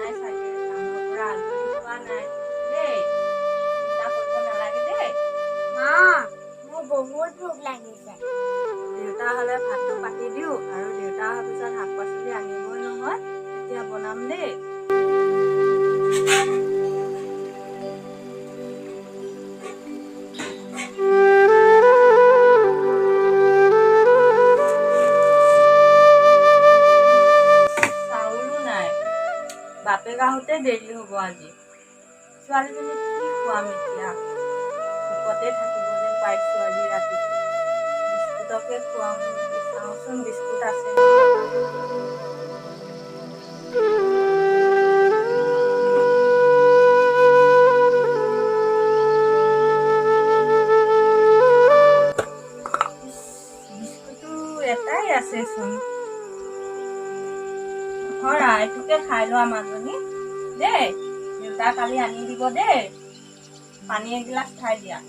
নাই চাগে, কামৰ পৰা আজৰি হোৱা নাই দেই, চিন্তা কৰিব নালাগে দেই। মা, মোৰ বহুত ভোক লাগিছে। দেউতা হ'লে ভাতটো পাতি দিওঁ, আৰু দেউতা অহাৰ পিছত শাক পাচলি আনিবই নহয়, তেতিয়া বনাম দেই। চাউলো নাই, বাপেক আহোঁতে দেৰি হ'ব আজি। ছোৱালীজনীক কি খুৱাম এতিয়া? ভোকতে থাকিব যেন পাইছোঁ আজি ৰাতিটো। বিস্কুটকে খুৱাওঁ নেকি, চাওঁচোন বিস্কুট আছে নেকি। বিস্কুটো এটাই আছেচোন। ধৰা এইটোকে খাই লোৱা মাজনী দেই, দেউতা কালি আনি দিব দেই। পানী এগিলাচ খাই দিয়া।